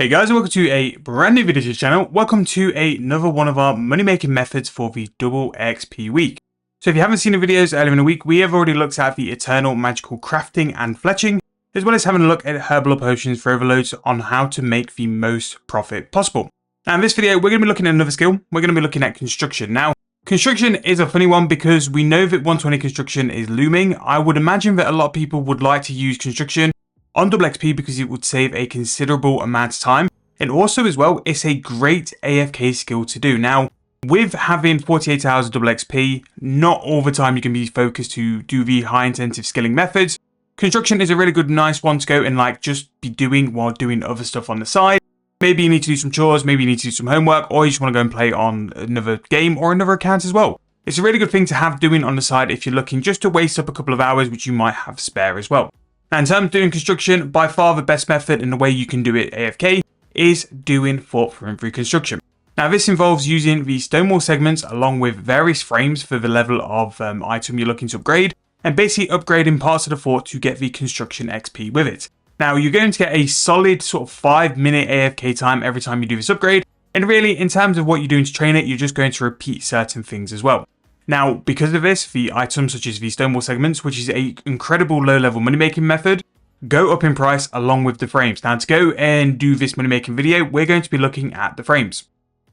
Hey guys, welcome to a brand new video to the channel. Welcome to another one of our money making methods for the double XP week. So if you haven't seen the videos earlier in the week, we have already looked at the eternal magical crafting and fletching, as well as having a look at herblore potions for overloads on how to make the most profit possible. Now in this video, we're going to be looking at another skill. We're going to be looking at construction. Now, construction is a funny one because we know that 120 construction is looming. I would imagine that a lot of people would like to use construction on double XP because it would save a considerable amount of time. And also as well, it's a great AFK skill to do. Now, with having 48 hours of double XP, not all the time you can be focused to do the high intensive skilling methods. Construction is a really good, nice one to go and just be doing while doing other stuff on the side. Maybe you need to do some chores, maybe you need to do some homework, or you just want to go and play on another game or another account as well. It's a really good thing to have doing on the side if you're looking just to waste up a couple of hours, which you might have spare as well. Now, in terms of doing construction, by far the best method and the way you can do it AFK is doing fort through and through construction. Now, this involves using the stone wall segments along with various frames for the level of item you're looking to upgrade, and basically upgrading parts of the fort to get the construction XP with it. Now, you're going to get a solid sort of 5-minute AFK time every time you do this upgrade, and really, in terms of what you're doing to train it, you're just going to repeat certain things as well. Now, because of this, the items such as the stone wall segments, which is an incredible low-level money-making method, go up in price along with the frames. Now, to go and do this money-making video, we're going to be looking at the frames.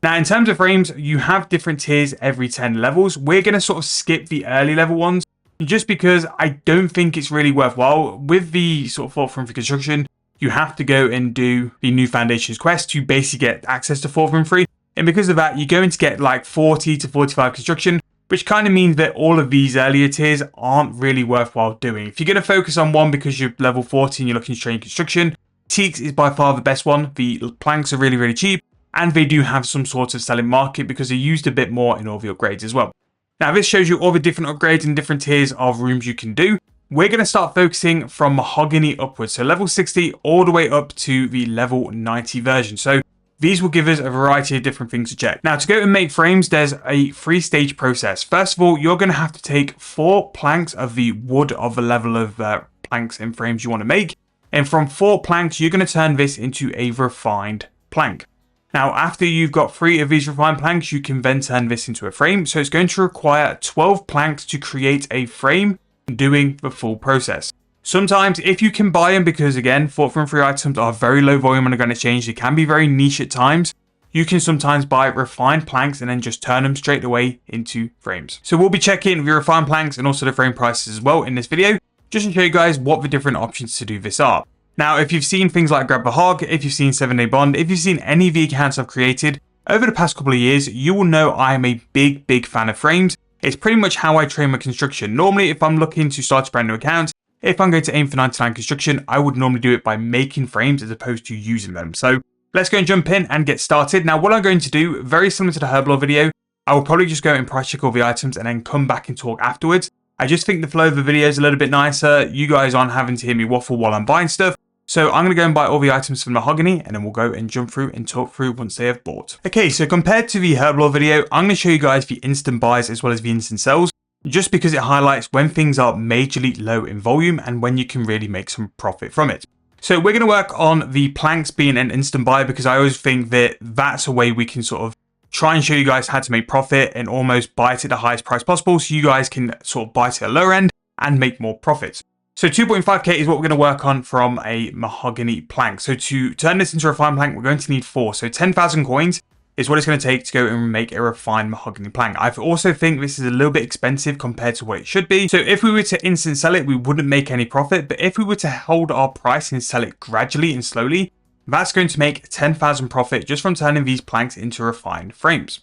Now, in terms of frames, you have different tiers every 10 levels. We're going to sort of skip the early level ones, just because I don't think it's really worthwhile. With the sort of fort through and through construction, you have to go and do the new foundations quest to basically get access to fort through and through. And because of that, you're going to get like 40 to 45 construction, which kind of means that all of these earlier tiers aren't really worthwhile doing. If you're going to focus on one because you're level 40 and you're looking to train construction, Teak is by far the best one. The planks are really, really cheap, and they do have some sort of selling market because they're used a bit more in all the upgrades as well. Now, this shows you all the different upgrades and different tiers of rooms you can do. We're going to start focusing from Mahogany upwards, so level 60 all the way up to the level 90 version. So these will give us a variety of different things to check. Now, to go and make frames, there's a 3-stage process. First of all, you're going to have to take 4 planks of the wood of the level of planks and frames you want to make. And from 4 planks, you're going to turn this into a refined plank. Now, after you've got 3 of these refined planks, you can then turn this into a frame. So it's going to require 12 planks to create a frame doing the full process. Sometimes, if you can buy them, because again, fort through and through items are very low volume on the gun exchange, they can be very niche at times. You can sometimes buy refined planks and then just turn them straight away into frames. So we'll be checking the refined planks and also the frame prices as well in this video, just to show you guys what the different options to do this are. Now, if you've seen things like Grab the Hog, if you've seen 7-Day Bond, if you've seen any of the accounts I've created over the past couple of years, you will know I am a big fan of frames. It's pretty much how I train my construction. Normally, if I'm looking to start a brand new account, if I'm going to aim for 99 construction, I would normally do it by making frames as opposed to using them. So let's go and jump in and get started. Now, what I'm going to do, very similar to the herblore video, I will probably just go and price check all the items and then come back and talk afterwards. I just think the flow of the video is a little bit nicer. You guys aren't having to hear me waffle while I'm buying stuff. So I'm going to go and buy all the items from Mahogany, and then we'll go and jump through and talk through once they have bought. Okay, so compared to the herblore video, I'm going to show you guys the instant buys as well as the instant sells, just because it highlights when things are majorly low in volume and when you can really make some profit from it. So we're going to work on the planks being an instant buy, because I always think that that's a way we can sort of try and show you guys how to make profit and almost buy it at the highest price possible, so you guys can sort of buy it at a lower end and make more profits. So 2.5k is what we're going to work on from a Mahogany plank. So to turn this into a refined plank, we're going to need 4. So 10,000 coins is what it's going to take to go and make a refined Mahogany plank. I also think this is a little bit expensive compared to what it should be. So if we were to instant sell it, we wouldn't make any profit. But if we were to hold our price and sell it gradually and slowly, that's going to make 10,000 profit just from turning these planks into refined frames.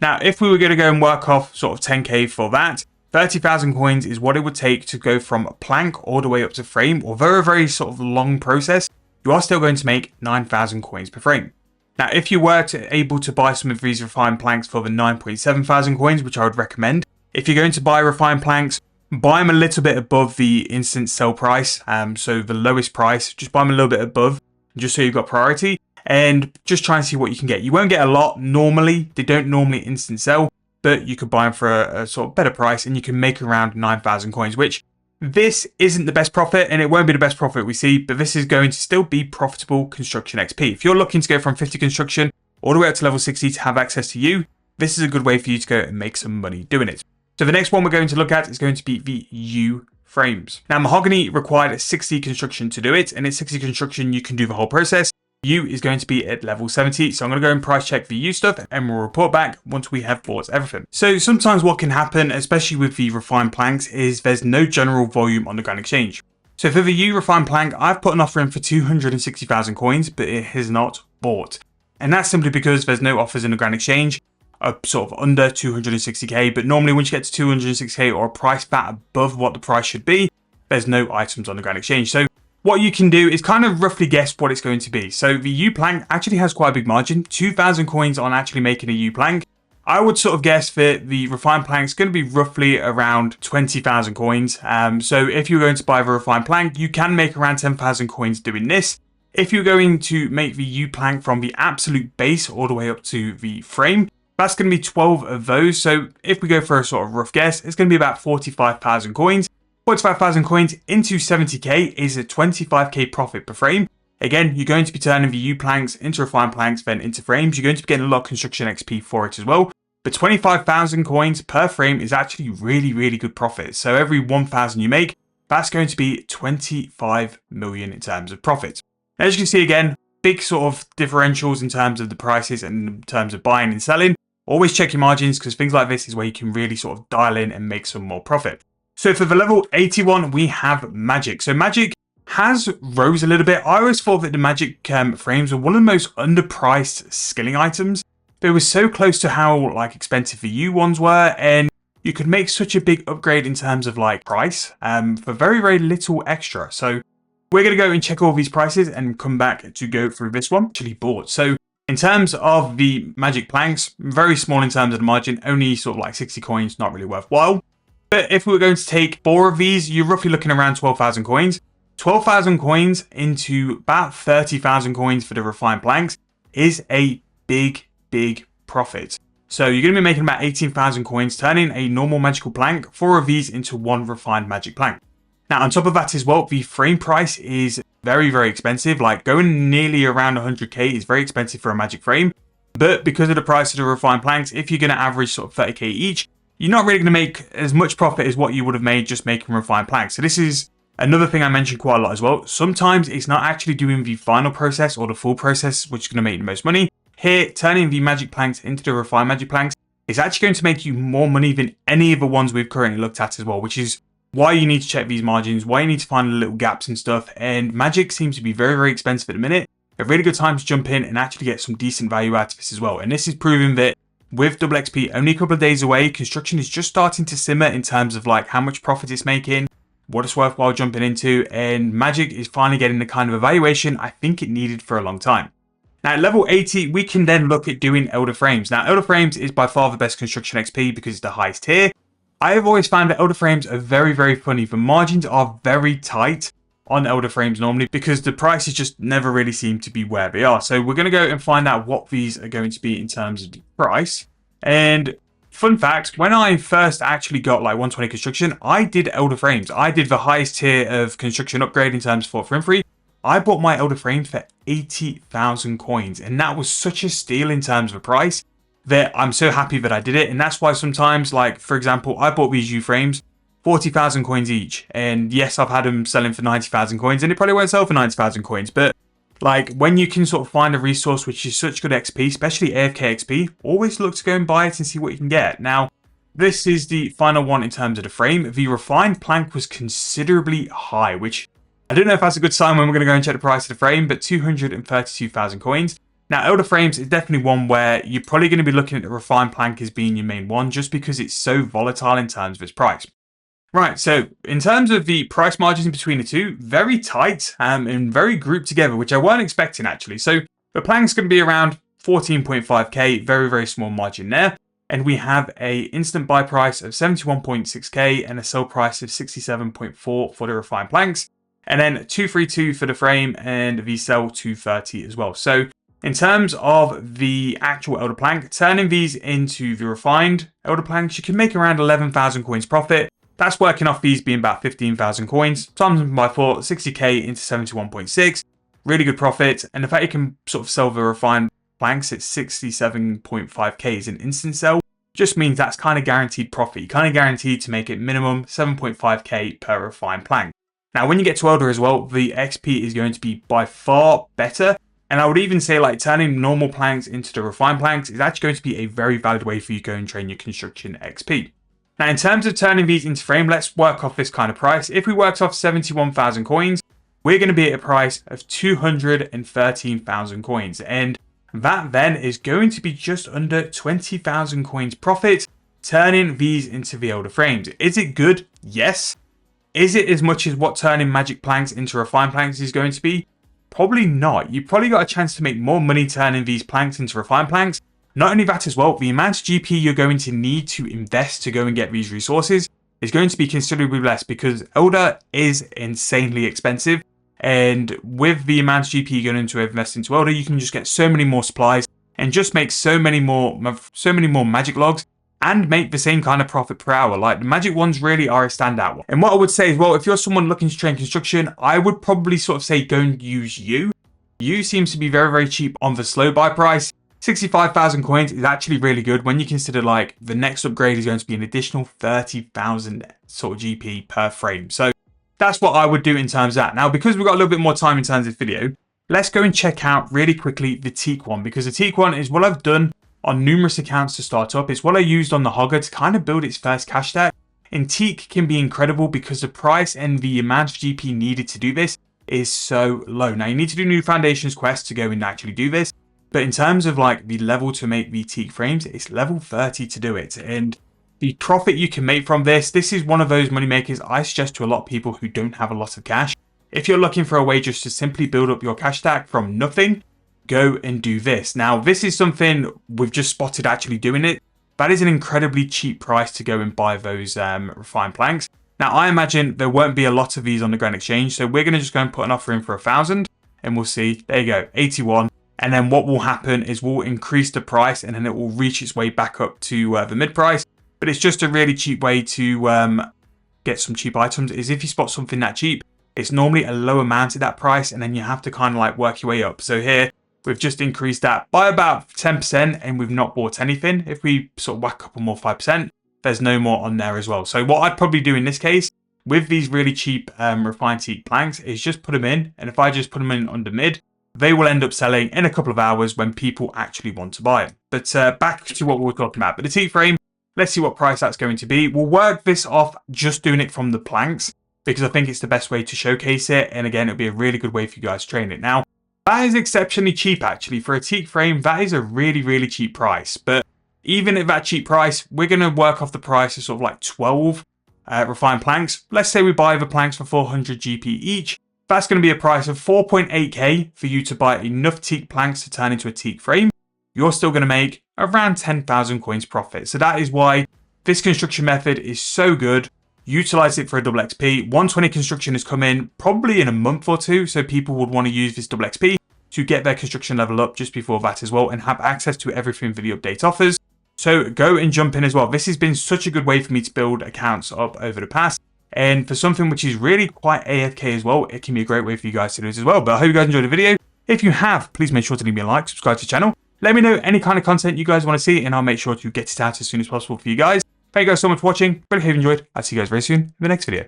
Now, if we were going to go and work off sort of 10k for that, 30,000 coins is what it would take to go from a plank all the way up to frame, although a very sort of long process. You are still going to make 9,000 coins per frame. Now, if you were able to buy some of these refined planks for the 9.7 thousand coins, which I would recommend, if you're going to buy refined planks, buy them a little bit above the instant sell price. So the lowest price, just buy them a little bit above, just so you've got priority, and just try and see what you can get. You won't get a lot normally. They don't normally instant sell, but you could buy them for a sort of better price, and you can make around 9,000 coins, which This isn't the best profit, and it won't be the best profit we see, but this is going to still be profitable construction XP. If you're looking to go from 50 construction all the way up to level 60 to have access to you, this is a good way for you to go and make some money doing it. So the next one we're going to look at is going to be the U frames. Now, Mahogany required 60 construction to do it, and at 60 construction, you can do the whole process. U is going to be at level 70, so I'm going to go and price check the U stuff, and we'll report back once we have bought everything. So sometimes what can happen, especially with the refined planks, is there's no general volume on the Grand Exchange. So for the U refined plank, I've put an offer in for 260,000 coins, but it has not bought. And that's simply because there's no offers in the Grand Exchange, sort of under 260k, but normally once you get to 260k or a price that above what the price should be, there's no items on the Grand Exchange. So what you can do is kind of roughly guess what it's going to be. So the U plank actually has quite a big margin, 2,000 coins on actually making a U plank. I would sort of guess that the refined plank is going to be roughly around 20,000 coins. So if you're going to buy the refined plank, you can make around 10,000 coins doing this. If you're going to make the U plank from the absolute base all the way up to the frame, that's going to be 12 of those. So if we go for a sort of rough guess, it's going to be about 45,000 coins. 45,000 coins into 70k is a 25k profit per frame. Again, you're going to be turning the U planks into refined planks, then into frames. You're going to be getting a lot of construction XP for it as well. But 25,000 coins per frame is actually really, really good profit. So every 1,000 you make, that's going to be 25 million in terms of profit. As you can see again, big sort of differentials in terms of the prices and in terms of buying and selling. Always check your margins, because things like this is where you can really sort of dial in and make some more profit. So for the level 81, we have Magic. So Magic has rose a little bit. I always thought that the Magic frames were one of the most underpriced skilling items. They were so close to how expensive the U ones were, and you could make such a big upgrade in terms of price for very, very little extra. So we're going to go and check all these prices and come back to go through this one actually bought. So in terms of the Magic planks, very small in terms of the margin, only sort of 60 coins, not really worthwhile. But if we were going to take 4 of these, you're roughly looking around 12,000 coins. 12,000 coins into about 30,000 coins for the refined planks is a big, big profit. So you're going to be making about 18,000 coins, turning a normal magical plank, 4 of these into 1 refined magic plank. Now, on top of that as well, the frame price is very, very expensive. Going nearly around 100k is very expensive for a magic frame. But because of the price of the refined planks, if you're going to average sort of 30k each, you're not really going to make as much profit as what you would have made just making refined planks. So this is another thing I mentioned quite a lot as well. Sometimes it's not actually doing the final process or the full process which is going to make the most money. Here, turning the magic planks into the refined magic planks is actually going to make you more money than any of the ones we've currently looked at as well, which is why you need to check these margins, why you need to find the little gaps and stuff. And Magic seems to be very, very expensive at the minute. A really good time to jump in and actually get some decent value out of this as well. And this is proving that with double XP only a couple of days away, construction is just starting to simmer in terms of how much profit it's making, what it's worthwhile jumping into, and Magic is finally getting the kind of evaluation I think it needed for a long time. Now at level 80, we can then look at doing Elder Frames. Now Elder Frames is by far the best construction XP because it's the highest tier. I have always found that Elder Frames are very, very funny. The margins are very tight on Elder Frames normally because the prices just never really seem to be where they are. So we're going to go and find out what these are going to be in terms of the price. And fun fact, when I first actually got 120 construction, I did Elder Frames. I did the highest tier of construction upgrade in terms of Fort Free. I bought my Elder Frames for 80,000 coins, and that was such a steal in terms of price that I'm so happy that I did it. And that's why sometimes, for example, I bought these U frames, 40,000 coins each. And yes, I've had them selling for 90,000 coins, and it probably won't sell for 90,000 coins. But when you can sort of find a resource which is such good XP, especially AFK XP, always look to go and buy it and see what you can get. Now, this is the final one in terms of the frame. The refined plank was considerably high, which I don't know if that's a good sign when we're going to go and check the price of the frame, but 232,000 coins. Now, Elder Frames is definitely one where you're probably going to be looking at the refined plank as being your main one, just because it's so volatile in terms of its price. Right, so in terms of the price margins between the two, very tight and very grouped together, which I weren't expecting actually. So the plank's going to be around 14.5k, very, very small margin there. And we have a instant buy price of 71.6k and a sell price of 67.4 for the refined planks. And then 232 for the frame and the sell 230 as well. So in terms of the actual Elder Plank, turning these into the refined Elder Planks, you can make around 11,000 coins profit. That's working off these being about 15,000 coins, times them by 4, 60k into 71.6. Really good profit. And the fact you can sort of sell the refined planks at 67.5k is an instant sell, just means that's kind of guaranteed profit. You're kind of guaranteed to make it minimum 7.5k per refined plank. Now, when you get to Elder as well, the XP is going to be by far better. And I would even say like turning normal planks into the refined planks is actually going to be a very valid way for you to go and train your construction XP. Now, in terms of turning these into frame, let's work off this kind of price. If we worked off 71,000 coins, we're going to be at a price of 213,000 coins. And that then is going to be just under 20,000 coins profit, turning these into the Elder frames. Is it good? Yes. Is it as much as what turning magic planks into refined planks is going to be? Probably not. You've probably got a chance to make more money turning these planks into refined planks. Not only that as well, the amount of GP you're going to need to invest to go and get these resources is going to be considerably less because Elder is insanely expensive. And with the amount of GP you're going to invest into Elder, you can just get so many more supplies and just make so many more magic logs and make the same kind of profit per hour. Like the magic ones really are a standout one. And what I would say is, well, if you're someone looking to train construction, I would probably sort of say go and use you. You seems to be very, very cheap on the slow buy price. 65,000 coins is actually really good when you consider like the next upgrade is going to be an additional 30,000 sort of GP per frame. So that's what I would do in terms of that. Now, because we've got a little bit more time in terms of this video, let's go and check out really quickly the Teak one, because the Teak one is what I've done on numerous accounts to start up. It's what I used on the Hogger to kind of build its first cash stack. And Teak can be incredible because the price and the amount of GP needed to do this is so low. Now, you need to do new foundations quests to go and actually do this. But in terms of like the level to make the Teak frames, it's level 30 to do it. And the profit you can make from this is one of those money makers I suggest to a lot of people who don't have a lot of cash. If you're looking for a way just to simply build up your cash stack from nothing, go and do this. Now, this is something we've just spotted actually doing it. That is an incredibly cheap price to go and buy those refined planks. Now, I imagine there won't be a lot of these on the Grand Exchange, so we're going to just go and put an offer in for 1,000, and we'll see. There you go, 81. And then what will happen is we'll increase the price, and then it will reach its way back up to the mid price. But it's just a really cheap way to get some cheap items. Is if you spot something that cheap, it's normally a low amount at that price, and then you have to kind of like work your way up. So here, we've just increased that by about 10% and we've not bought anything. If we sort of whack up on more 5%, there's no more on there as well. So what I'd probably do in this case with these really cheap refined Teak planks is just put them in. And if I just put them in under mid, they will end up selling in a couple of hours when people actually want to buy it. But back to what we were talking about. But the Teak frame, let's see what price that's going to be. We'll work this off just doing it from the planks because I think it's the best way to showcase it. And again, it'll be a really good way for you guys to train it. Now, that is exceptionally cheap actually. For a Teak frame, that is a really, really cheap price. But even at that cheap price, we're going to work off the price of sort of like 12 refined planks. Let's say we buy the planks for 400 GP each. That's going to be a price of 4.8k for you to buy enough Teak planks to turn into a Teak frame. You're still going to make around 10,000 coins profit. So that is why this construction method is so good. Utilize it for a double XP. 120 construction has come in probably in a month or two, so people would want to use this double XP to get their construction level up just before that as well and have access to everything the update offers. So go and jump in as well. This has been such a good way for me to build accounts up over the past, and for something which is really quite AFK as well, it can be a great way for you guys to do this as well. But I hope you guys enjoyed the video. If you have, please make sure to leave me a like, subscribe to the channel. Let me know any kind of content you guys want to see, and I'll make sure to get it out as soon as possible for you guys. Thank you guys so much for watching. Really hope you enjoyed. I'll see you guys very soon in the next video.